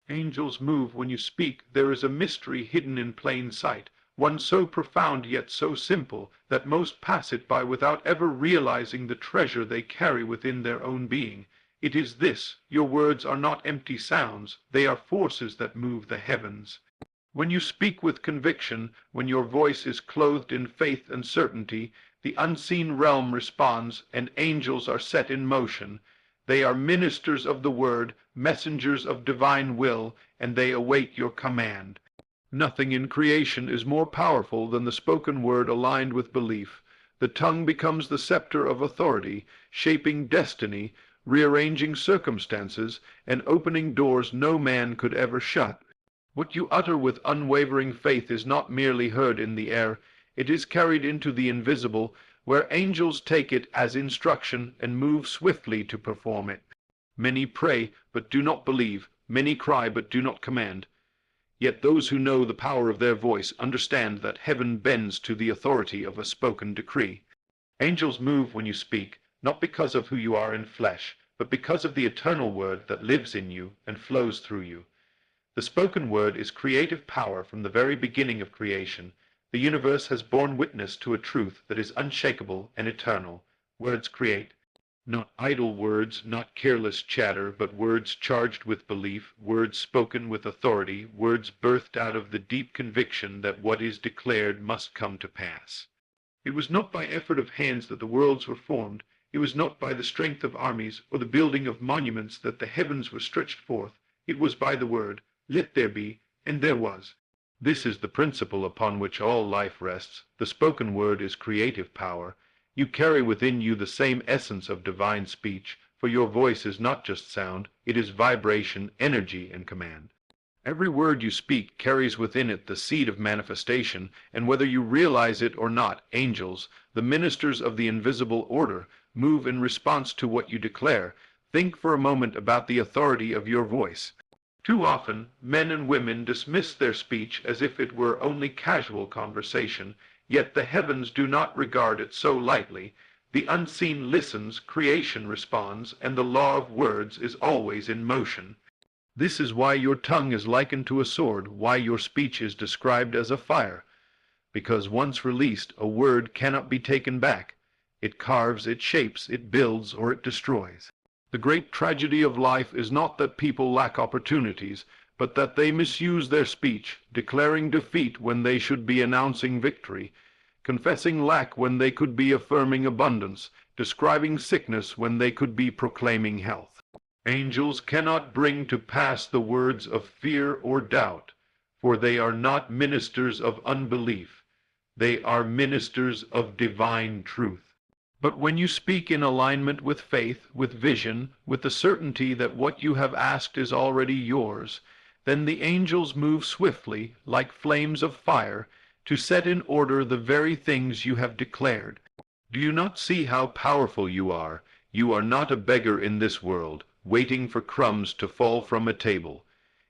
Angels move when you speak. There is a mystery hidden in plain sight, one so profound yet so simple that most pass it by without ever realizing the treasure they carry within their own being. It is this: your words are not empty sounds, they are forces that move the heavens. When you speak with conviction, when your voice is clothed in faith and certainty, the unseen realm responds, and angels are set in motion. They are ministers of the word, messengers of divine will, and they await your command. Nothing in creation is more powerful than the spoken word aligned with belief. The tongue becomes the scepter of authority, shaping destiny, rearranging circumstances, and opening doors no man could ever shut. What you utter with unwavering faith is not merely heard in the air, it is carried into the invisible, where angels take it as instruction and move swiftly to perform it. Many pray, but do not believe. Many cry, but do not command. Yet those who know the power of their voice understand that heaven bends to the authority of a spoken decree. Angels move when you speak, not because of who you are in flesh, but because of the eternal word that lives in you and flows through you. The spoken word is creative power from the very beginning of creation. The universe has borne witness to a truth that is unshakable and eternal. Words create. Not idle words, not careless chatter, but words charged with belief, words spoken with authority, words birthed out of the deep conviction that what is declared must come to pass. It was not by effort of hands that the worlds were formed. It was not by the strength of armies or the building of monuments that the heavens were stretched forth. It was by the word, "Let there be," and there was. This is the principle upon which all life rests. The spoken word is creative power. You carry within you the same essence of divine speech, for your voice is not just sound, it is vibration, energy, and command. Every word you speak carries within it the seed of manifestation, and whether you realize it or not, angels, the ministers of the invisible order, move in response to what you declare. Think for a moment about the authority of your voice. Too often, men and women dismiss their speech as if it were only casual conversation, yet the heavens do not regard it so lightly. The unseen listens, creation responds, and the law of words is always in motion. This is why your tongue is likened to a sword, why your speech is described as a fire. Because once released, a word cannot be taken back. It carves, it shapes, it builds, or it destroys. The great tragedy of life is not that people lack opportunities, but that they misuse their speech, declaring defeat when they should be announcing victory, confessing lack when they could be affirming abundance, describing sickness when they could be proclaiming health. Angels cannot bring to pass the words of fear or doubt, for they are not ministers of unbelief. They are ministers of divine truth. But when you speak in alignment with faith, with vision, with the certainty that what you have asked is already yours, then the angels move swiftly, like flames of fire, to set in order the very things you have declared. Do you not see how powerful you are? You are not a beggar in this world, waiting for crumbs to fall from a table.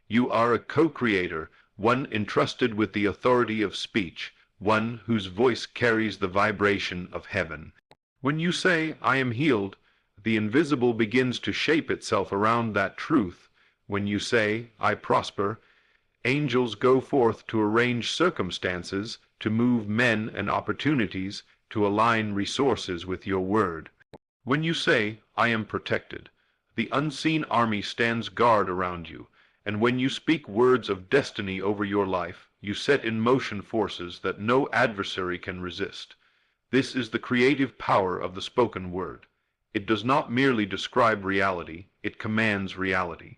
You are a co-creator, one entrusted with the authority of speech, one whose voice carries the vibration of heaven. When you say, "I am healed," the invisible begins to shape itself around that truth. When you say, "I prosper," angels go forth to arrange circumstances, to move men and opportunities, to align resources with your word. When you say, "I am protected," the unseen army stands guard around you, and when you speak words of destiny over your life, you set in motion forces that no adversary can resist. This is the creative power of the spoken word. It does not merely describe reality, it commands reality.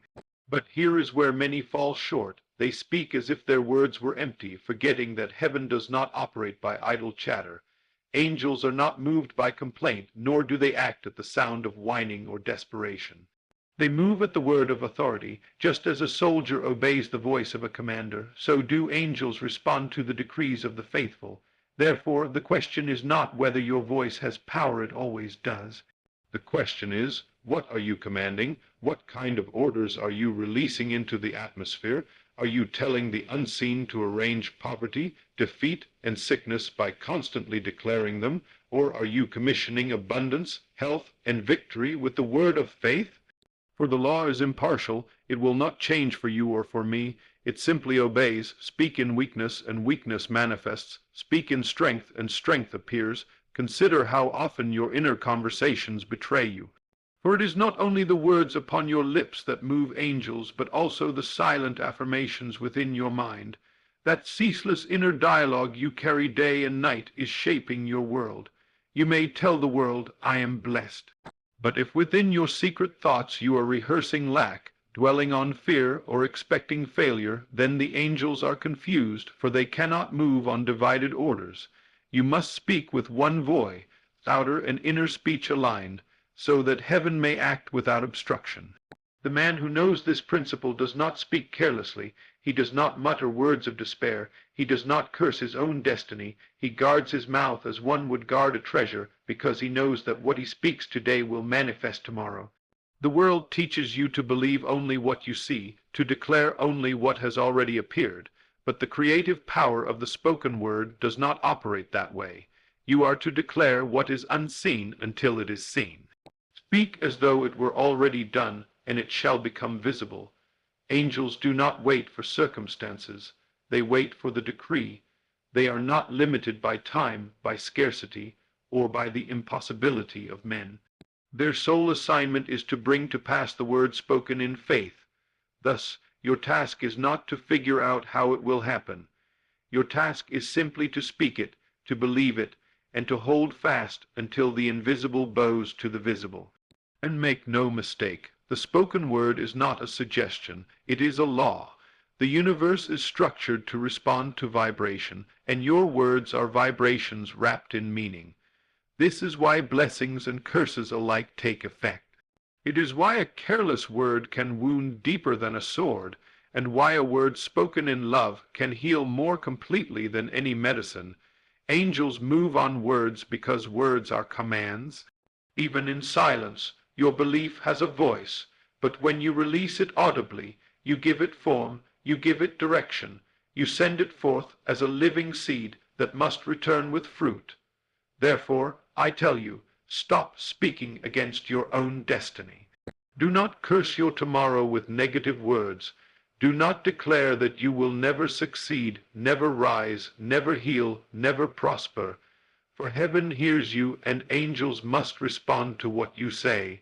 But here is where many fall short. They speak as if their words were empty, forgetting that heaven does not operate by idle chatter. Angels are not moved by complaint, nor do they act at the sound of whining or desperation. They move at the word of authority. Just as a soldier obeys the voice of a commander, so do angels respond to the decrees of the faithful. Therefore, the question is not whether your voice has power, it always does. The question is, what are you commanding? What kind of orders are you releasing into the atmosphere? Are you telling the unseen to arrange poverty, defeat, and sickness by constantly declaring them? Or are you commissioning abundance, health, and victory with the word of faith? For the law is impartial, it will not change for you or for me, it simply obeys. Speak in weakness, and weakness manifests. Speak in strength, and strength appears. Consider how often your inner conversations betray you. For it is not only the words upon your lips that move angels, but also the silent affirmations within your mind. That ceaseless inner dialogue you carry day and night is shaping your world. You may tell the world, I am blessed. But if within your secret thoughts you are rehearsing lack, dwelling on fear, or expecting failure, then the angels are confused, for they cannot move on divided orders. You must speak with one voice, outer and inner speech aligned, so that heaven may act without obstruction. The man who knows this principle does not speak carelessly, he does not mutter words of despair, he does not curse his own destiny, he guards his mouth as one would guard a treasure, because he knows that what he speaks today will manifest tomorrow. The world teaches you to believe only what you see, to declare only what has already appeared, but the creative power of the spoken word does not operate that way. You are to declare what is unseen until it is seen. Speak as though it were already done, and it shall become visible. Angels do not wait for circumstances, they wait for the decree. They are not limited by time, by scarcity, or by the impossibility of men. Their sole assignment is to bring to pass the word spoken in faith. Thus, your task is not to figure out how it will happen. Your task is simply to speak it, to believe it, and to hold fast until the invisible bows to the visible. And make no mistake, the spoken word is not a suggestion, it is a law. The universe is structured to respond to vibration, and your words are vibrations wrapped in meaning. This is why blessings and curses alike take effect. It is why a careless word can wound deeper than a sword, and why a word spoken in love can heal more completely than any medicine. Angels move on words because words are commands. Even in silence, your belief has a voice, but when you release it audibly, you give it form, you give it direction, you send it forth as a living seed that must return with fruit. Therefore, I tell you, stop speaking against your own destiny. Do not curse your tomorrow with negative words. Do not declare that you will never succeed, never rise, never heal, never prosper. For heaven hears you, and angels must respond to what you say.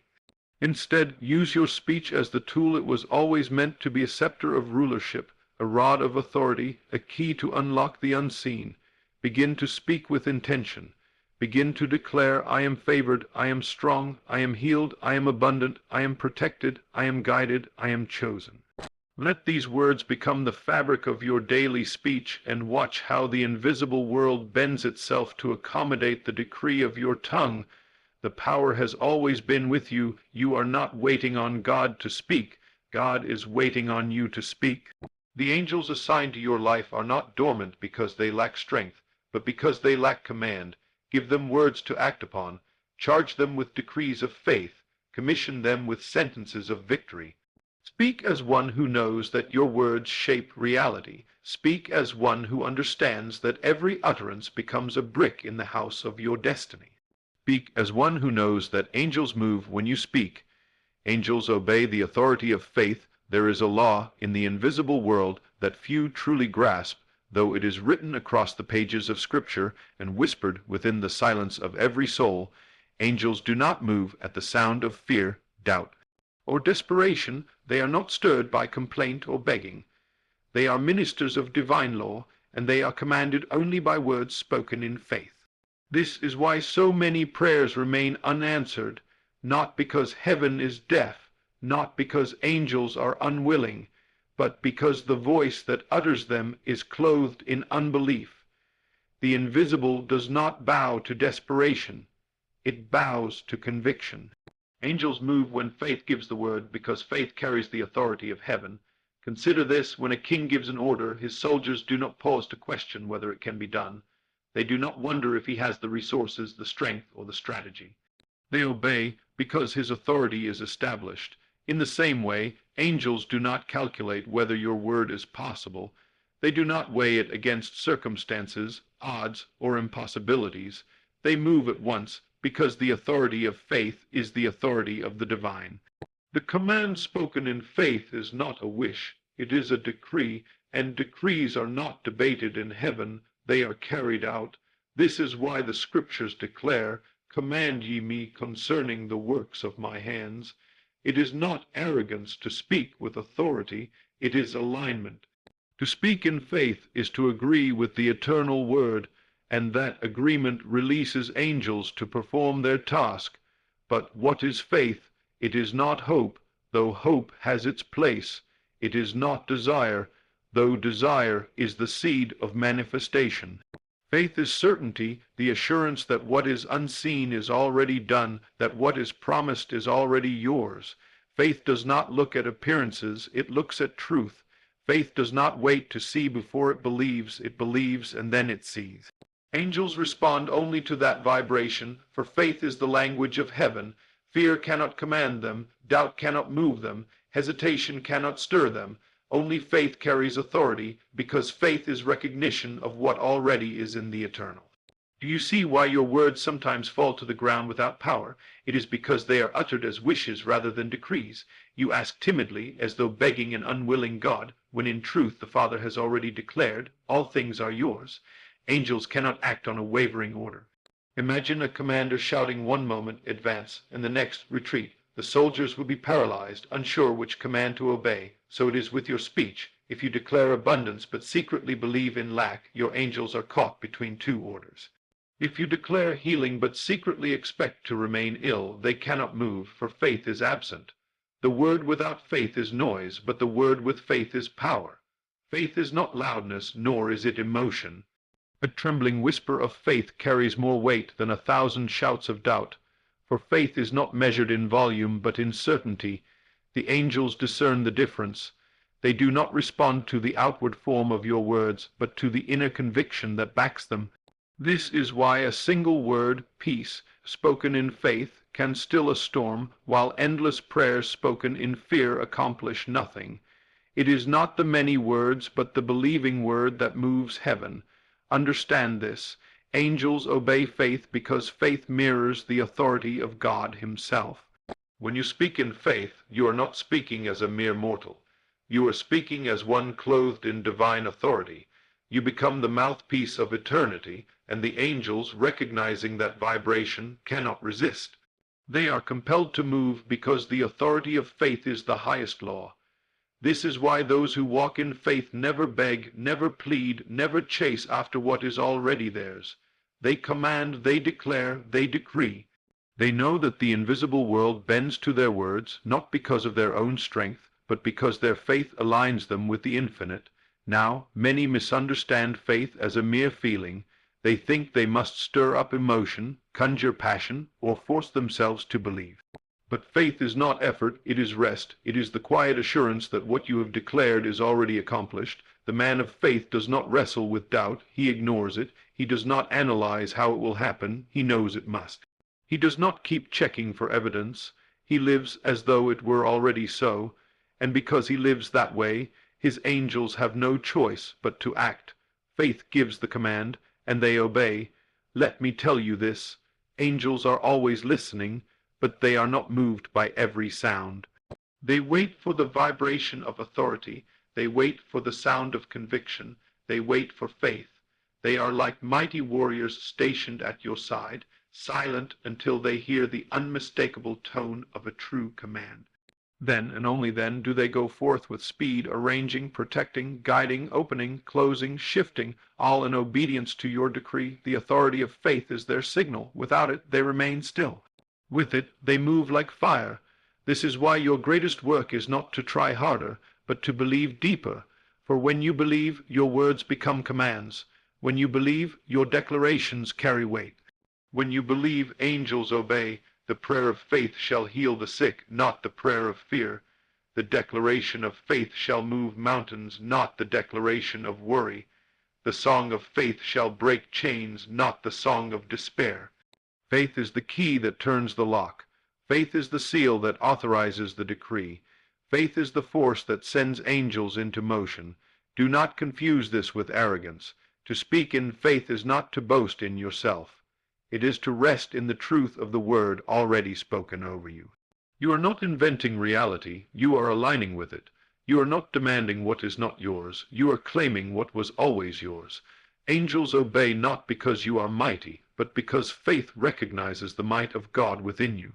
Instead, use your speech as the tool it was always meant to be, a scepter of rulership, a rod of authority, a key to unlock the unseen. Begin to speak with intention. Begin to declare, I am favored, I am strong, I am healed, I am abundant, I am protected, I am guided, I am chosen. Let these words become the fabric of your daily speech, and watch how the invisible world bends itself to accommodate the decree of your tongue. The power has always been with you. You are not waiting on God to speak. God is waiting on you to speak. The angels assigned to your life are not dormant because they lack strength, but because they lack command. Give them words to act upon. Charge them with decrees of faith. Commission them with sentences of victory. Speak as one who knows that your words shape reality. Speak as one who understands that every utterance becomes a brick in the house of your destiny. Speak as one who knows that angels move when you speak. Angels obey the authority of faith. There is a law in the invisible world that few truly grasp, though it is written across the pages of Scripture and whispered within the silence of every soul. Angels do not move at the sound of fear, doubt, or desperation. They are not stirred by complaint or begging. They are ministers of divine law, and they are commanded only by words spoken in faith. This is why so many prayers remain unanswered, not because heaven is deaf, not because angels are unwilling, but because the voice that utters them is clothed in unbelief. The invisible does not bow to desperation, it bows to conviction. Angels move when faith gives the word, because faith carries the authority of heaven. Consider this: when a king gives an order, his soldiers do not pause to question whether it can be done. They do not wonder if he has the resources, the strength, or the strategy. They obey because his authority is established. In the same way, angels do not calculate whether your word is possible. They do not weigh it against circumstances, odds, or impossibilities. They move at once, because the authority of faith is the authority of the divine. The command spoken in faith is not a wish, it is a decree, and decrees are not debated in heaven, they are carried out. This is why the Scriptures declare, "Command ye me concerning the works of my hands." It is not arrogance to speak with authority, it is alignment. To speak in faith is to agree with the eternal word, and that agreement releases angels to perform their task. But what is faith? It is not hope, though hope has its place. It is not desire, though desire is the seed of manifestation. Faith is certainty, the assurance that what is unseen is already done, that what is promised is already yours. Faith does not look at appearances, it looks at truth. Faith does not wait to see before it believes and then it sees. Angels respond only to that vibration, for faith is the language of heaven. Fear cannot command them, doubt cannot move them, hesitation cannot stir them. Only faith carries authority, because faith is recognition of what already is in the eternal. Do you see why your words sometimes fall to the ground without power? It is because they are uttered as wishes rather than decrees. You ask timidly, as though begging an unwilling God, when in truth the Father has already declared, "All things are yours." Angels cannot act on a wavering order. Imagine a commander shouting one moment, "Advance," and the next, "Retreat." The soldiers would be paralyzed, unsure which command to obey. So it is with your speech. If you declare abundance but secretly believe in lack, your angels are caught between two orders. If you declare healing but secretly expect to remain ill, they cannot move, for faith is absent. The word without faith is noise, but the word with faith is power. Faith is not loudness, nor is it emotion. A trembling whisper of faith carries more weight than 1,000 shouts of doubt, for faith is not measured in volume but in certainty. The angels discern the difference. They do not respond to the outward form of your words, but to the inner conviction that backs them. This is why a single word, peace, spoken in faith, can still a storm, while endless prayers spoken in fear accomplish nothing. It is not the many words, but the believing word that moves heaven. Understand this. Angels obey faith because faith mirrors the authority of God himself. When you speak in faith, you are not speaking as a mere mortal. You are speaking as one clothed in divine authority. You become the mouthpiece of eternity, and the angels, recognizing that vibration, cannot resist. They are compelled to move because the authority of faith is the highest law. This is why those who walk in faith never beg, never plead, never chase after what is already theirs. They command, they declare, they decree. They know that the invisible world bends to their words, not because of their own strength, but because their faith aligns them with the infinite. Now, many misunderstand faith as a mere feeling. They think they must stir up emotion, conjure passion, or force themselves to believe. But faith is not effort, it is rest. It is the quiet assurance that what you have declared is already accomplished. The man of faith does not wrestle with doubt, he ignores it. He does not analyze how it will happen, he knows it must. He does not keep checking for evidence, he lives as though it were already so, and because he lives that way, his angels have no choice but to act. Faith gives the command, and they obey. Let me tell you this, angels are always listening, but they are not moved by every sound. They wait for the vibration of authority, they wait for the sound of conviction, they wait for faith. They are like mighty warriors stationed at your side, silent until they hear the unmistakable tone of a true command. Then, and only then, do they go forth with speed, arranging, protecting, guiding, opening, closing, shifting, all in obedience to your decree. The authority of faith is their signal. Without it, they remain still. With it, they move like fire. This is why your greatest work is not to try harder, but to believe deeper. For when you believe, your words become commands. When you believe, your declarations carry weight. When you believe, angels obey. The prayer of faith shall heal the sick, not the prayer of fear. The declaration of faith shall move mountains, not the declaration of worry. The song of faith shall break chains, not the song of despair. Faith is the key that turns the lock. Faith is the seal that authorizes the decree. Faith is the force that sends angels into motion. Do not confuse this with arrogance. To speak in faith is not to boast in yourself. It is to rest in the truth of the word already spoken over you. You are not inventing reality, you are aligning with it. You are not demanding what is not yours, you are claiming what was always yours. Angels obey not because you are mighty, but because faith recognizes the might of God within you.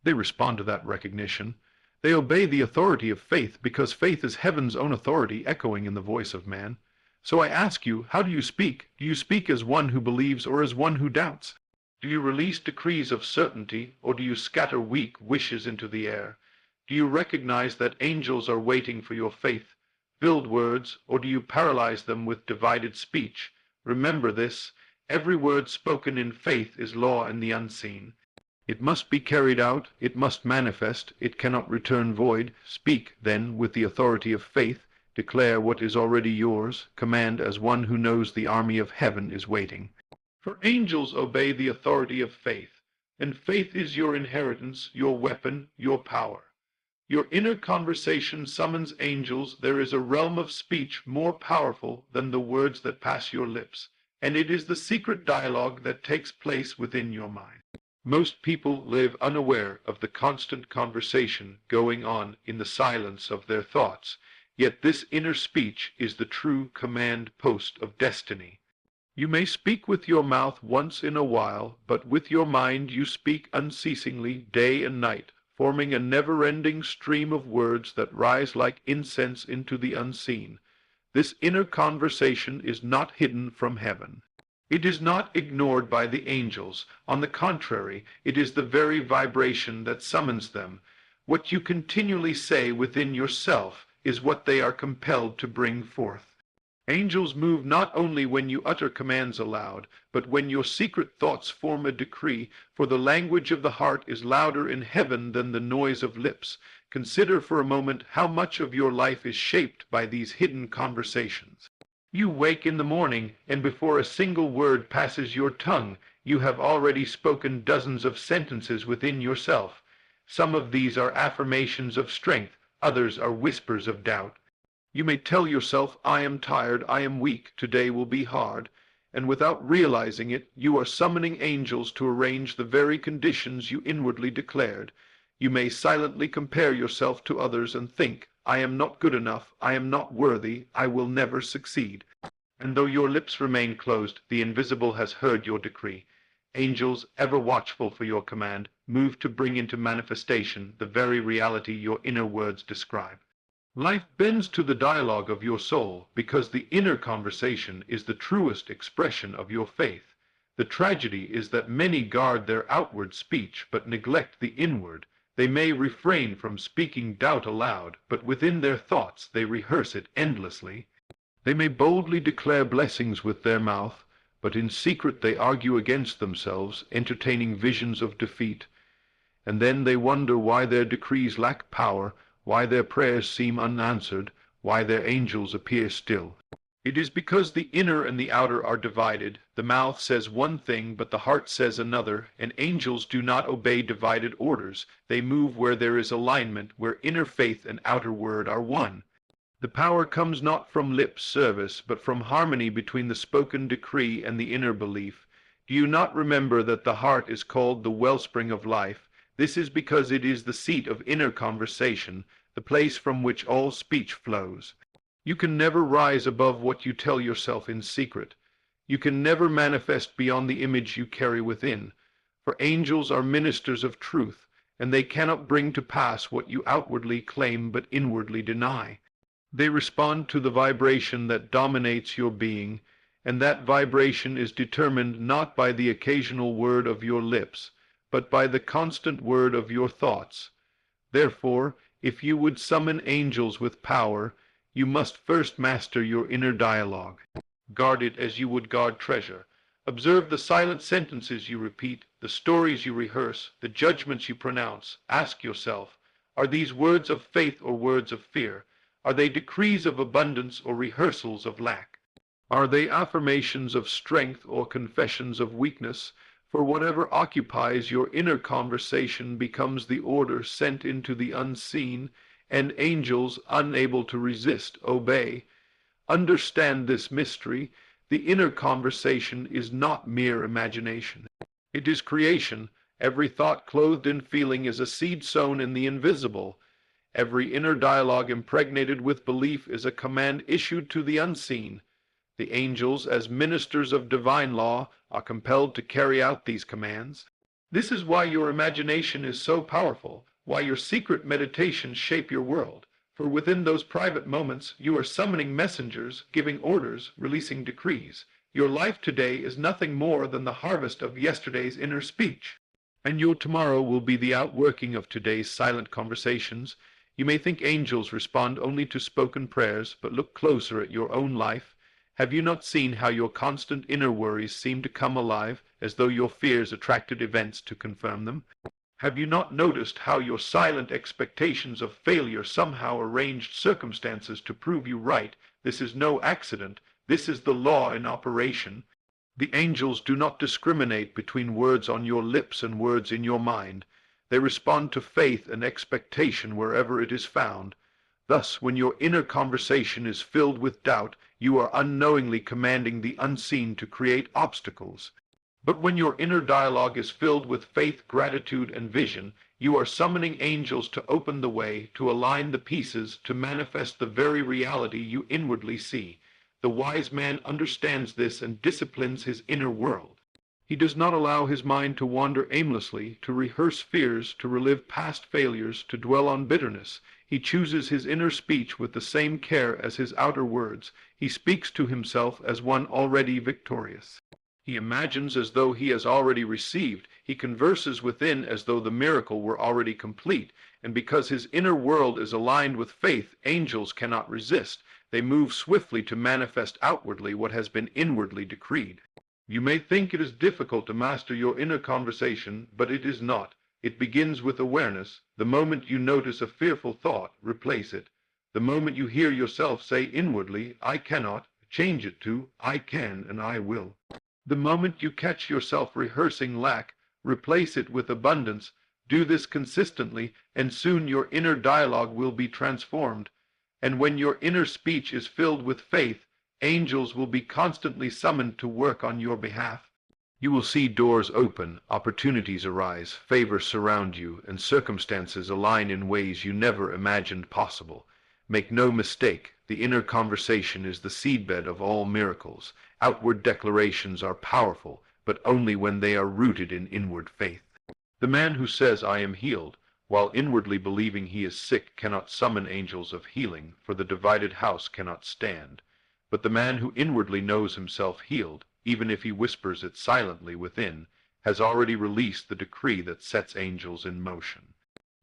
They respond to that recognition. They obey the authority of faith because faith is heaven's own authority echoing in the voice of man. So I ask you, how do you speak? Do you speak as one who believes or as one who doubts? Do you release decrees of certainty, or do you scatter weak wishes into the air? Do you recognize that angels are waiting for your faith-filled words, or do you paralyze them with divided speech? Remember this, every word spoken in faith is law in the unseen. It must be carried out, it must manifest, it cannot return void. Speak, then, with the authority of faith, declare what is already yours, command as one who knows the army of heaven is waiting. For angels obey the authority of faith, and faith is your inheritance, your weapon, your power. Your inner conversation summons angels. There is a realm of speech more powerful than the words that pass your lips, and it is the secret dialogue that takes place within your mind. Most people live unaware of the constant conversation going on in the silence of their thoughts, yet this inner speech is the true command post of destiny. You may speak with your mouth once in a while, but with your mind you speak unceasingly day and night, forming a never-ending stream of words that rise like incense into the unseen. This inner conversation is not hidden from heaven. It is not ignored by the angels. On the contrary, it is the very vibration that summons them. What you continually say within yourself is what they are compelled to bring forth. Angels move not only when you utter commands aloud, but when your secret thoughts form a decree, for the language of the heart is louder in heaven than the noise of lips. Consider for a moment how much of your life is shaped by these hidden conversations. You wake in the morning, and before a single word passes your tongue, you have already spoken dozens of sentences within yourself. Some of these are affirmations of strength, others are whispers of doubt. You may tell yourself, I am tired, I am weak, today will be hard, and without realizing it, you are summoning angels to arrange the very conditions you inwardly declared. You may silently compare yourself to others and think, I am not good enough, I am not worthy, I will never succeed. And though your lips remain closed, the invisible has heard your decree. Angels, ever watchful for your command, move to bring into manifestation the very reality your inner words describe. Life bends to the dialogue of your soul because the inner conversation is the truest expression of your faith. The tragedy is that many guard their outward speech but neglect the inward. They may refrain from speaking doubt aloud, but within their thoughts they rehearse it endlessly. They may boldly declare blessings with their mouth, but in secret they argue against themselves, entertaining visions of defeat. And then they wonder why their decrees lack power, why their prayers seem unanswered, why their angels appear still. It is because the inner and the outer are divided. The mouth says one thing, but the heart says another, and angels do not obey divided orders. They move where there is alignment, where inner faith and outer word are one. The power comes not from lip service, but from harmony between the spoken decree and the inner belief. Do you not remember that the heart is called the wellspring of life? This is because it is the seat of inner conversation, the place from which all speech flows. You can never rise above what you tell yourself in secret. You can never manifest beyond the image you carry within, for angels are ministers of truth, and they cannot bring to pass what you outwardly claim but inwardly deny. They respond to the vibration that dominates your being, and that vibration is determined not by the occasional word of your lips, but by the constant word of your thoughts. Therefore, if you would summon angels with power, you must first master your inner dialogue. Guard it as you would guard treasure. Observe the silent sentences you repeat, the stories you rehearse, the judgments you pronounce. Ask yourself, are these words of faith or words of fear? Are they decrees of abundance or rehearsals of lack? Are they affirmations of strength or confessions of weakness? For whatever occupies your inner conversation becomes the order sent into the unseen, and angels, unable to resist, obey. Understand this mystery. The inner conversation is not mere imagination. It is creation, Every thought clothed in feeling is a seed sown in the invisible. Every inner dialogue impregnated with belief is a command issued to the unseen. The angels, as ministers of divine law, are compelled to carry out these commands. This is why your imagination is so powerful, why your secret meditations shape your world. For within those private moments, you are summoning messengers, giving orders, releasing decrees. Your life today is nothing more than the harvest of yesterday's inner speech. And your tomorrow will be the outworking of today's silent conversations. You may think angels respond only to spoken prayers, but look closer at your own life. Have you not seen how your constant inner worries seem to come alive, as though your fears attracted events to confirm them? Have you not noticed how your silent expectations of failure somehow arranged circumstances to prove you right? This is no accident. This is the law in operation. The angels do not discriminate between words on your lips and words in your mind. They respond to faith and expectation wherever it is found. Thus, when your inner conversation is filled with doubt, you are unknowingly commanding the unseen to create obstacles. But when your inner dialogue is filled with faith, gratitude, and vision, you are summoning angels to open the way, to align the pieces, to manifest the very reality you inwardly see. The wise man understands this and disciplines his inner world. He does not allow his mind to wander aimlessly, to rehearse fears, to relive past failures, to dwell on bitterness. He chooses his inner speech with the same care as his outer words. He speaks to himself as one already victorious. He imagines as though he has already received. He converses within as though the miracle were already complete. And because his inner world is aligned with faith, angels cannot resist. They move swiftly to manifest outwardly what has been inwardly decreed. You may think it is difficult to master your inner conversation, but it is not. It begins with awareness. The moment you notice a fearful thought, replace it. The moment you hear yourself say inwardly, I cannot, change it to, I can and I will. The moment you catch yourself rehearsing lack, replace it with abundance. Do this consistently, and soon your inner dialogue will be transformed. And when your inner speech is filled with faith, angels will be constantly summoned to work on your behalf. You will see doors open, opportunities arise, favor surround you, and circumstances align in ways you never imagined possible. Make no mistake, the inner conversation is the seedbed of all miracles. Outward declarations are powerful, but only when they are rooted in inward faith. The man who says, I am healed, while inwardly believing he is sick, cannot summon angels of healing, for the divided house cannot stand. But the man who inwardly knows himself healed, even if he whispers it silently within, has already released the decree that sets angels in motion.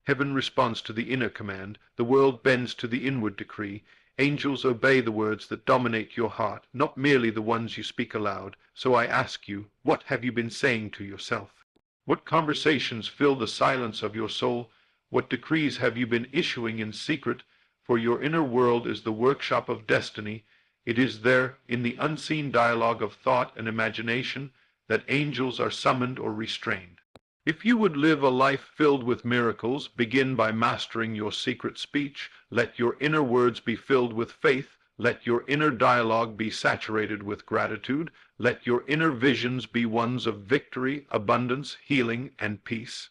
Heaven responds to the inner command, the world bends to the inward decree. Angels obey the words that dominate your heart, not merely the ones you speak aloud. So I ask you, what have you been saying to yourself? What conversations fill the silence of your soul? What decrees have you been issuing in secret? For your inner world is the workshop of destiny. It is there, in the unseen dialogue of thought and imagination, that angels are summoned or restrained. If you would live a life filled with miracles, begin by mastering your secret speech. Let your inner words be filled with faith. Let your inner dialogue be saturated with gratitude. Let your inner visions be ones of victory, abundance, healing, and peace.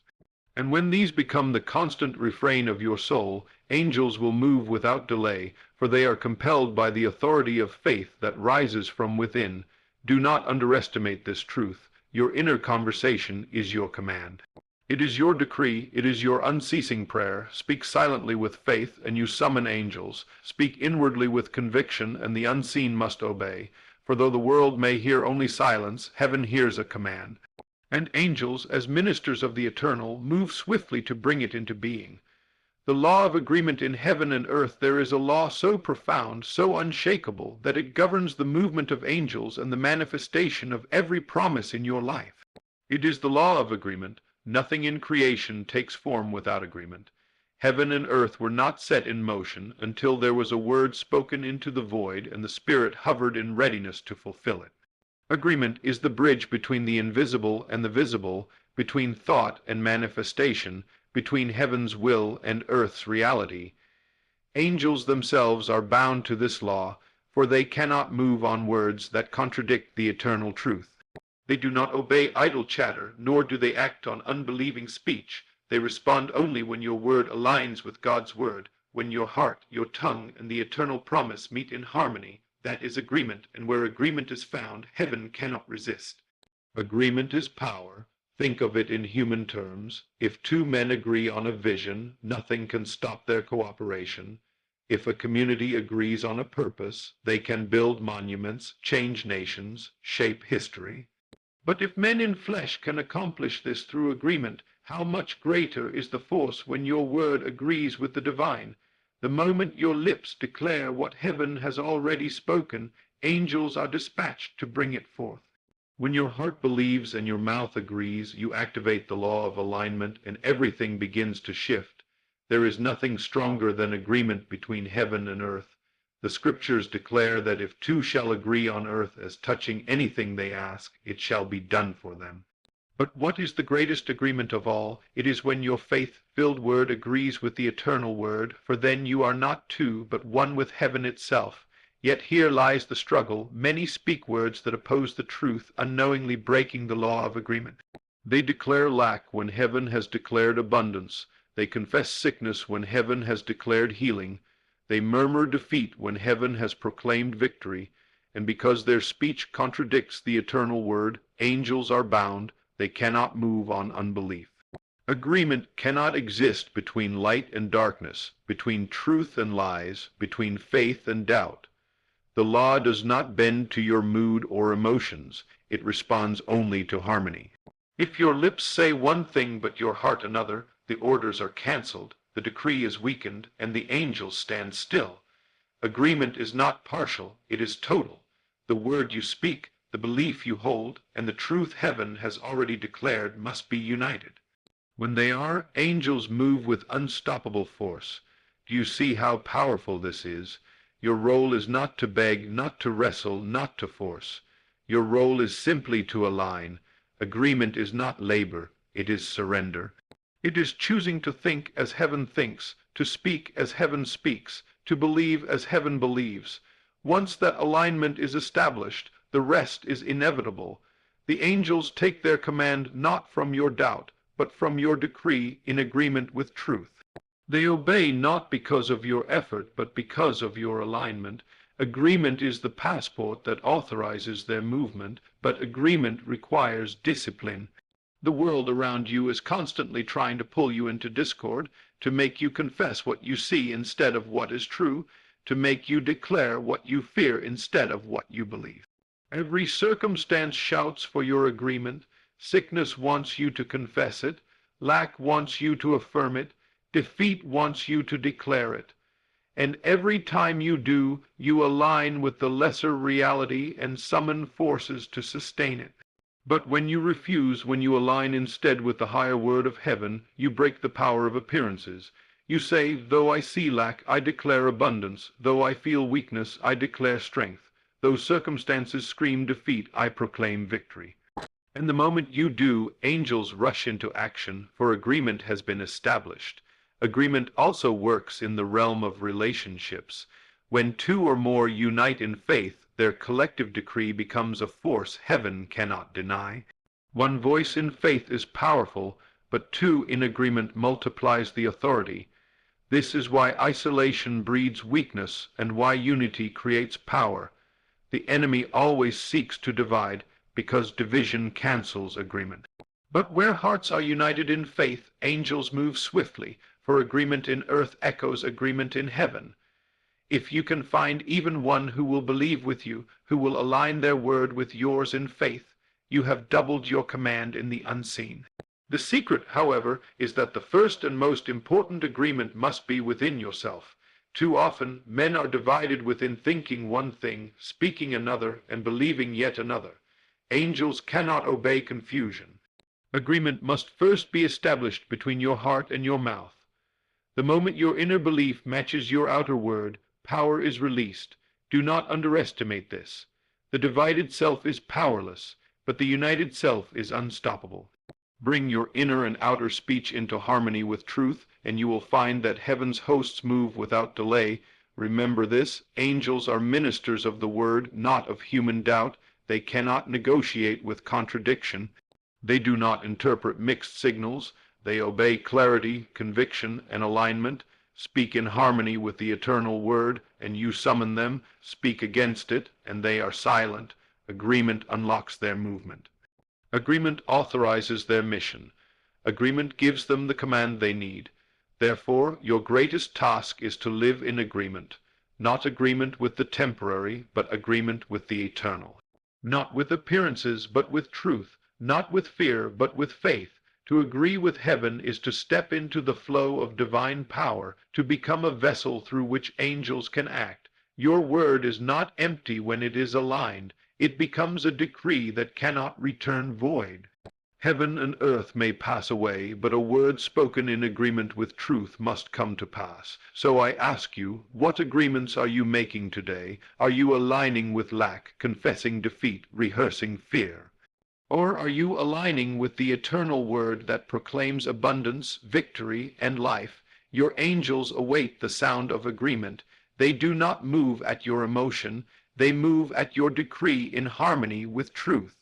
And when these become the constant refrain of your soul, angels will move without delay, for they are compelled by the authority of faith that rises from within. Do not underestimate this truth. Your inner conversation is your command. It is your decree, it is your unceasing prayer. Speak silently with faith, and you summon angels. Speak inwardly with conviction, and the unseen must obey. For though the world may hear only silence, heaven hears a command. And angels, as ministers of the eternal, move swiftly to bring it into being. The law of agreement in heaven and earth, there is a law so profound, so unshakable, that it governs the movement of angels and the manifestation of every promise in your life. It is the law of agreement. Nothing in creation takes form without agreement. Heaven and earth were not set in motion until there was a word spoken into the void and the Spirit hovered in readiness to fulfill it. Agreement is the bridge between the invisible and the visible, between thought and manifestation, between heaven's will and earth's reality. Angels themselves are bound to this law, for they cannot move on words that contradict the eternal truth. They do not obey idle chatter, nor do they act on unbelieving speech. They respond only when your word aligns with God's word, when your heart, your tongue, and the eternal promise meet in harmony. That is agreement, and where agreement is found, heaven cannot resist. Agreement is power. Think of it in human terms. If two men agree on a vision, nothing can stop their cooperation. If a community agrees on a purpose, they can build monuments, change nations, shape history. But if men in flesh can accomplish this through agreement, how much greater is the force when your word agrees with the divine? The moment your lips declare what heaven has already spoken, angels are dispatched to bring it forth. When your heart believes and your mouth agrees, you activate the law of alignment and everything begins to shift. There is nothing stronger than agreement between heaven and earth. The scriptures declare that if two shall agree on earth as touching anything they ask, it shall be done for them. But what is the greatest agreement of all? It is when your faith-filled word agrees with the eternal word, for then you are not two, but one with heaven itself. Yet here lies the struggle. Many speak words that oppose the truth, unknowingly breaking the law of agreement. They declare lack when heaven has declared abundance. They confess sickness when heaven has declared healing. They murmur defeat when heaven has proclaimed victory. And because their speech contradicts the eternal word, angels are bound. They cannot move on unbelief. Agreement cannot exist between light and darkness, between truth and lies, between faith and doubt. The law does not bend to your mood or emotions. It responds only to harmony. If your lips say one thing but your heart another, the orders are cancelled, the decree is weakened, and the angels stand still. Agreement is not partial, it is total. The word you speak, the belief you hold, and the truth heaven has already declared must be united. When they are, angels move with unstoppable force. Do you see how powerful this is? Your role is not to beg, not to wrestle, not to force. Your role is simply to align. Agreement is not labor, it is surrender. It is choosing to think as heaven thinks, to speak as heaven speaks, to believe as heaven believes. Once that alignment is established, the rest is inevitable. The angels take their command not from your doubt, but from your decree in agreement with truth. They obey not because of your effort, but because of your alignment. Agreement is the passport that authorizes their movement, but agreement requires discipline. The world around you is constantly trying to pull you into discord, to make you confess what you see instead of what is true, to make you declare what you fear instead of what you believe. Every circumstance shouts for your agreement. Sickness wants you to confess it. Lack wants you to affirm it. Defeat wants you to declare it. And every time you do, you align with the lesser reality and summon forces to sustain it. But when you refuse, when you align instead with the higher word of heaven, you break the power of appearances. You say, though I see lack, I declare abundance. Though I feel weakness, I declare strength. Though circumstances scream defeat, I proclaim victory. And the moment you do, angels rush into action, for agreement has been established. Agreement also works in the realm of relationships. When two or more unite in faith, their collective decree becomes a force heaven cannot deny. One voice in faith is powerful, but two in agreement multiplies the authority. This is why isolation breeds weakness and why unity creates power. The enemy always seeks to divide, because division cancels agreement. But where hearts are united in faith, angels move swiftly, for agreement in earth echoes agreement in heaven. If you can find even one who will believe with you, who will align their word with yours in faith, you have doubled your command in the unseen. The secret, however, is that the first and most important agreement must be within yourself. Too often, men are divided within thinking one thing, speaking another, and believing yet another. Angels cannot obey confusion. Agreement must first be established between your heart and your mouth. The moment your inner belief matches your outer word, power is released. Do not underestimate this. The divided self is powerless, but the united self is unstoppable. Bring your inner and outer speech into harmony with truth, and you will find that heaven's hosts move without delay. Remember this, angels are ministers of the word, not of human doubt. They cannot negotiate with contradiction. They do not interpret mixed signals. They obey clarity, conviction, and alignment, speak in harmony with the eternal word, and you summon them, speak against it, and they are silent. Agreement unlocks their movement. Agreement authorizes their mission. Agreement gives them the command they need. Therefore, your greatest task is to live in agreement, not agreement with the temporary, but agreement with the eternal. Not with appearances, but with truth, not with fear, but with faith. To agree with heaven is to step into the flow of divine power, to become a vessel through which angels can act. Your word is not empty when it is aligned. It becomes a decree that cannot return void. Heaven and earth may pass away, but a word spoken in agreement with truth must come to pass. So I ask you, what agreements are you making today? Are you aligning with lack, confessing defeat, rehearsing fear? Or are you aligning with the eternal word that proclaims abundance, victory, and life? Your angels await the sound of agreement. They do not move at your emotion. They move at your decree in harmony with truth.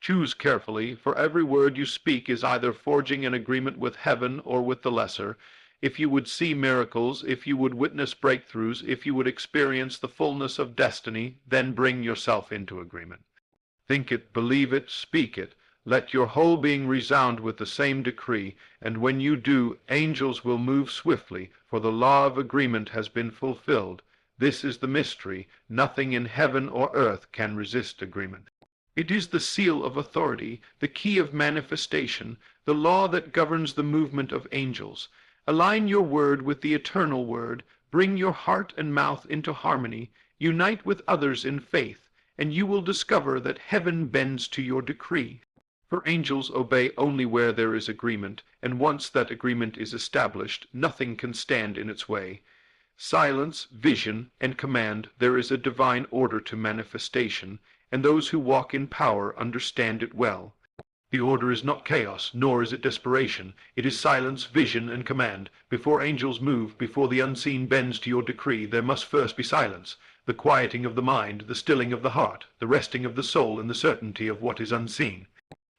Choose carefully, for every word you speak is either forging an agreement with heaven or with the lesser. If you would see miracles, if you would witness breakthroughs, if you would experience the fullness of destiny, then bring yourself into agreement. Think it, believe it, speak it. Let your whole being resound with the same decree, and when you do, angels will move swiftly, for the law of agreement has been fulfilled. This is the mystery. Nothing in heaven or earth can resist agreement. It is the seal of authority, the key of manifestation, the law that governs the movement of angels. Align your word with the eternal word. Bring your heart and mouth into harmony. Unite with others in faith, and you will discover that heaven bends to your decree. For angels obey only where there is agreement, and once that agreement is established, nothing can stand in its way. Silence, vision, and command, there is a divine order to manifestation, and those who walk in power understand it well. The order is not chaos, nor is it desperation. It is silence, vision, and command. Before angels move, before the unseen bends to your decree, there must first be silence, the quieting of the mind, the stilling of the heart, the resting of the soul in the certainty of what is unseen.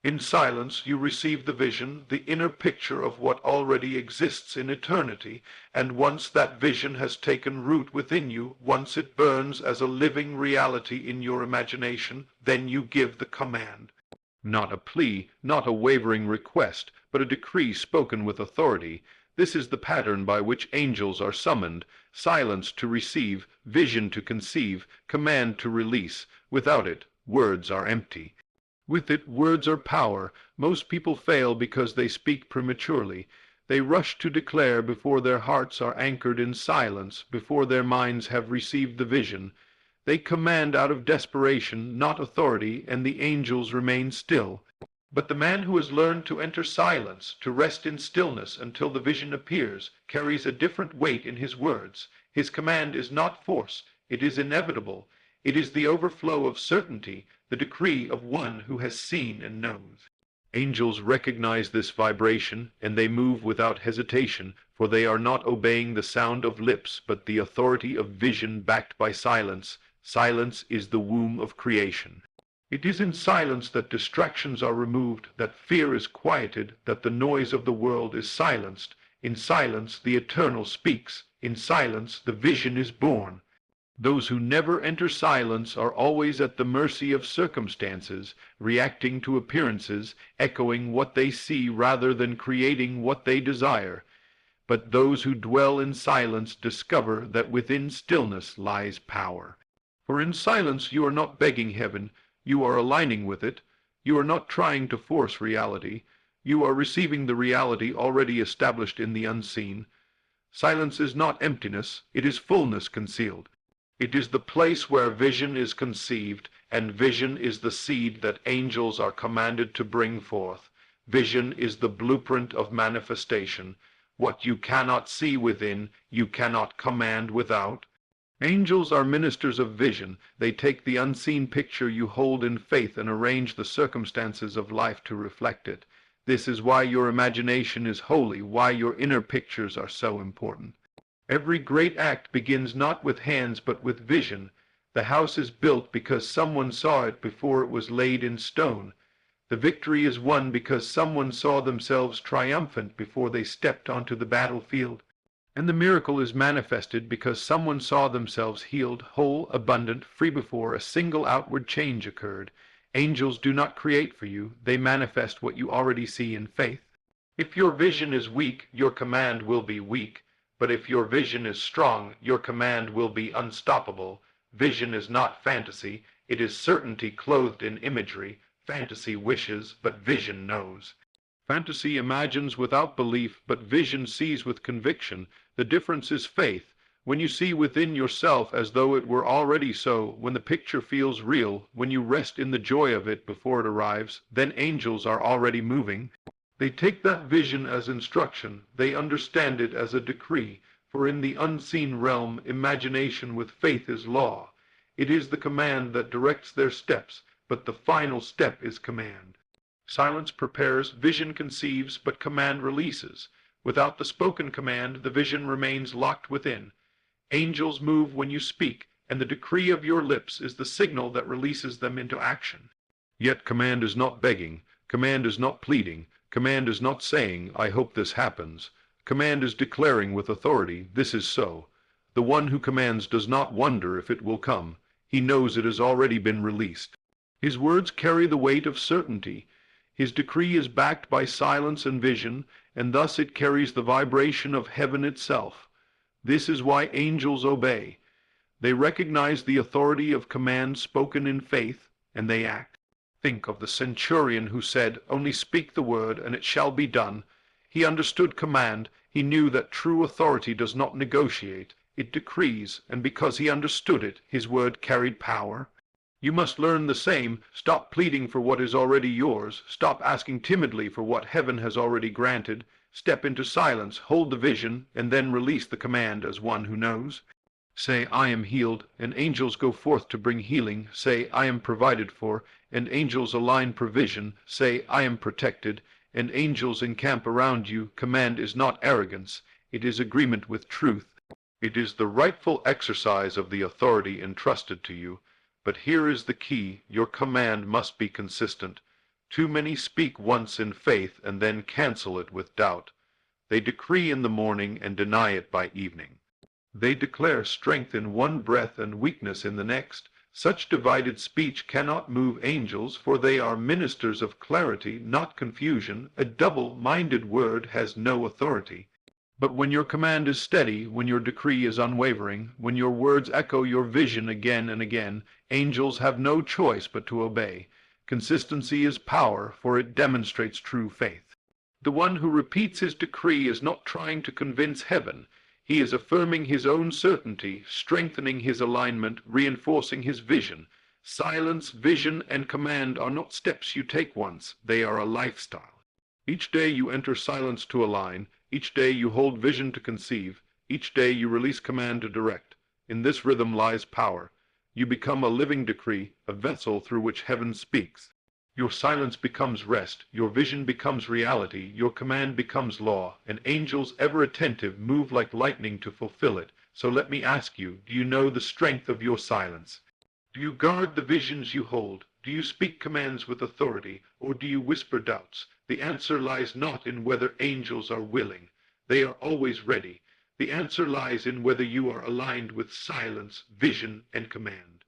In silence you receive the vision, the inner picture of what already exists in eternity, and once that vision has taken root within you, once it burns as a living reality in your imagination, then you give the command. Not a plea, not a wavering request, but a decree spoken with authority. This is the pattern by which angels are summoned: silence to receive, vision to conceive, command to release. Without it, words are empty. With it, words are power. Most people fail because they speak prematurely. They rush to declare before their hearts are anchored in silence, before their minds have received the vision. They command out of desperation, not authority, and the angels remain still. But the man who has learned to enter silence, to rest in stillness until the vision appears, carries a different weight in his words. His command is not force, it is inevitable. It is the overflow of certainty, the decree of one who has seen and knows. Angels recognize this vibration, and they move without hesitation, for they are not obeying the sound of lips, but the authority of vision backed by silence. Silence is the womb of creation. It is in silence that distractions are removed, that fear is quieted, that the noise of the world is silenced. In silence the eternal speaks. In silence the vision is born. Those who never enter silence are always at the mercy of circumstances, reacting to appearances, echoing what they see rather than creating what they desire. But those who dwell in silence discover that within stillness lies power. For in silence you are not begging heaven, you are aligning with it. You are not trying to force reality. You are receiving the reality already established in the unseen. Silence is not emptiness, it is fullness concealed. It is the place where vision is conceived, and vision is the seed that angels are commanded to bring forth. Vision is the blueprint of manifestation. What you cannot see within, you cannot command without. Angels are ministers of vision. They take the unseen picture you hold in faith and arrange the circumstances of life to reflect it. This is why your imagination is holy, why your inner pictures are so important. Every great act begins not with hands but with vision. The house is built because someone saw it before it was laid in stone. The victory is won because someone saw themselves triumphant before they stepped onto the battlefield. And the miracle is manifested because someone saw themselves healed, whole, abundant, free before a single outward change occurred. Angels do not create for you, they manifest what you already see in faith. If your vision is weak, your command will be weak. But if your vision is strong, your command will be unstoppable. Vision is not fantasy, it is certainty clothed in imagery. Fantasy wishes, but vision knows. Fantasy imagines without belief, but vision sees with conviction. The difference is faith. When you see within yourself as though it were already so, when the picture feels real, when you rest in the joy of it before it arrives, then angels are already moving. They take that vision as instruction, they understand it as a decree, for in the unseen realm, imagination with faith is law. It is the command that directs their steps, but the final step is command. Silence prepares, vision conceives, but command releases. Without the spoken command, the vision remains locked within. Angels move when you speak, and the decree of your lips is the signal that releases them into action. Yet command is not begging, command is not pleading, command is not saying, I hope this happens. Command is declaring with authority, this is so. The one who commands does not wonder if it will come. He knows it has already been released. His words carry the weight of certainty. His decree is backed by silence and vision, and thus it carries the vibration of heaven itself. This is why angels obey. They recognize the authority of command spoken in faith, and they act. Think of the centurion who said, only speak the word, and it shall be done. He understood command. He knew that true authority does not negotiate. It decrees, and because he understood it, his word carried power. You must learn the same. Stop pleading for what is already yours. Stop asking timidly for what heaven has already granted. Step into silence, hold the vision, and then release the command as one who knows. Say, I am healed, and angels go forth to bring healing. Say, I am provided for, and angels align provision. Say, I am protected, and angels encamp around you. Command is not arrogance. It is agreement with truth. It is the rightful exercise of the authority entrusted to you. But here is the key, your command must be consistent. Too many speak once in faith and then cancel it with doubt. They decree in the morning and deny it by evening. They declare strength in one breath and weakness in the next. Such divided speech cannot move angels, for they are ministers of clarity, not confusion. A double-minded word has no authority. But when your command is steady, when your decree is unwavering, when your words echo your vision again and again, angels have no choice but to obey. Consistency is power, for it demonstrates true faith. The one who repeats his decree is not trying to convince heaven. He is affirming his own certainty, strengthening his alignment, reinforcing his vision. Silence, vision, and command are not steps you take once. They are a lifestyle. Each day you enter silence to align. Each day you hold vision to conceive. Each day you release command to direct. In this rhythm lies power. You become a living decree, a vessel through which heaven speaks. Your silence becomes rest, your vision becomes reality, your command becomes law, and angels ever attentive move like lightning to fulfill it. So let me ask you, do you know the strength of your silence? Do you guard the visions you hold? Do you speak commands with authority, or do you whisper doubts? The answer lies not in whether angels are willing. They are always ready. The answer lies in whether you are aligned with silence, vision, and command.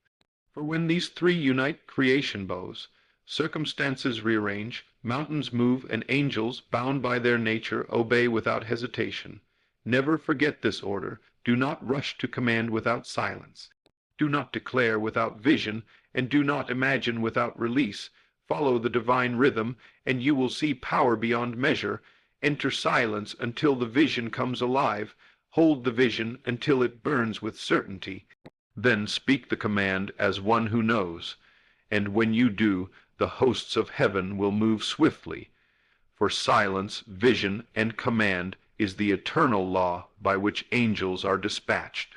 For when these three unite, creation bows. Circumstances rearrange, mountains move, and angels, bound by their nature, obey without hesitation. Never forget this order. Do not rush to command without silence. Do not declare without vision, and do not imagine without release. Follow the divine rhythm, and you will see power beyond measure. Enter silence until the vision comes alive. Hold the vision until it burns with certainty. Then speak the command as one who knows. And when you do, the hosts of heaven will move swiftly. For silence, vision, and command is the eternal law by which angels are dispatched.